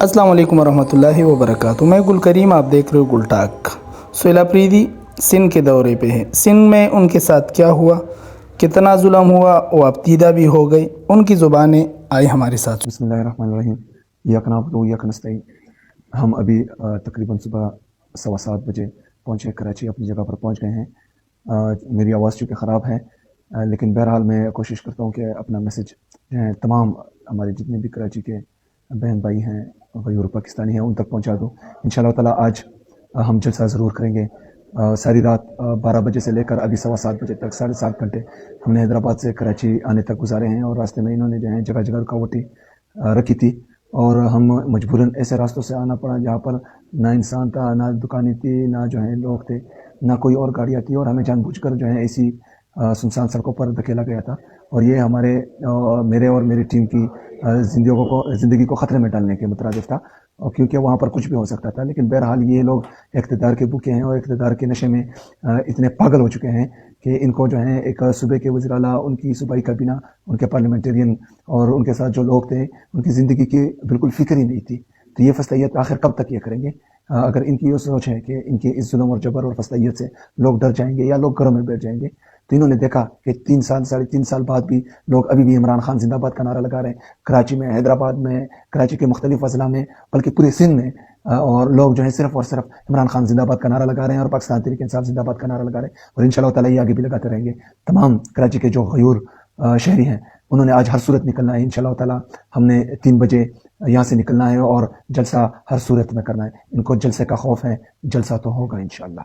السلام علیکم ورحمۃ اللہ وبرکاتہ۔ میں گل کریم، آپ دیکھ رہے ہو گل ٹاک۔ سہیلا پریدی سندھ کے دورے پہ ہے۔ سندھ میں ان کے ساتھ کیا ہوا، کتنا ظلم ہوا، وہ اب دیدہ بھی ہو گئی، ان کی زبانیں آئی ہمارے ساتھ۔ بسم اللہ الرحمن الرحیم۔ ایاک نعبد و ایاک نستعین۔ ہم ابھی تقریباً صبح 7:15 بجے پہنچے کراچی، اپنی جگہ پر پہنچ گئے ہیں۔ میری آواز چونکہ خراب ہے، لیکن بہرحال میں کوشش کرتا ہوں کہ اپنا میسج تمام ہمارے جتنے بھی کراچی کے بہن بھائی ہیں غیر پاکستانی ہیں ان تک پہنچا دوں۔ انشاءاللہ تعالیٰ آج ہم جلسہ ضرور کریں گے۔ ساری رات 12 بجے سے لے کر ابھی 7:15 بجے تک 7.5 گھنٹے ہم نے حیدرآباد سے کراچی آنے تک گزارے ہیں، اور راستے میں انہوں نے جو ہے جگہ جگہ رکاوٹیں رکھی تھی، اور ہم مجبوراً ایسے راستوں سے آنا پڑا جہاں پر نہ انسان تھا، نہ دکانیں تھی، نہ جو ہے لوگ تھے، نہ کوئی اور گاڑیاں تھی، اور ہمیں جان بوجھ کر جو ہے ایسی سنسان سڑکوں پر دھکیلا گیا تھا، اور یہ میرے اور میری ٹیم کی زندگی کو خطرے میں ڈالنے کے مترادف تھا، کیونکہ وہاں پر کچھ بھی ہو سکتا تھا۔ لیکن بہرحال یہ لوگ اقتدار کے بھوکے ہیں اور اقتدار کے نشے میں اتنے پاگل ہو چکے ہیں کہ ان کو جو ہے ایک صوبے کے وزیر اعلیٰ، ان کی صوبائی کابینہ، ان کے پارلیمنٹرین اور ان کے ساتھ جو لوگ تھے ان کی زندگی کی بالکل فکر ہی نہیں تھی۔ تو یہ فسطائیت آخر کب تک یہ کریں گے؟ اگر ان کی یہ سوچ ہے کہ ان کے اس ظلم اور جبر اور فسطائیت سے لوگ ڈر جائیں گے یا لوگ گھروں میں بیٹھ جائیں گے، تو انہوں نے دیکھا کہ 3 سال بعد بھی لوگ ابھی بھی عمران خان زندہ باد کا نعرہ لگا رہے ہیں، کراچی میں، حیدرآباد میں، کراچی کے مختلف اضلاع میں، بلکہ پورے سندھ میں، اور لوگ جو ہے صرف اور صرف عمران خان زندہ باد کا نعرہ لگا رہے ہیں اور پاکستان تحریک انصاف زندہ باد کا نعرہ لگا رہے ہیں، اور انشاءاللہ تعالیٰ یہ آگے بھی لگاتے رہیں گے۔ تمام کراچی کے جو غیور شہری ہیں انہوں نے آج ہر صورت نکلنا ہے انشاءاللہ تعالیٰ۔ ہم نے 3 بجے یہاں سے نکلنا ہے اور جلسہ ہر صورت میں کرنا ہے۔ ان کو جلسے کا خوف ہے، جلسہ تو ہوگا انشاءاللہ۔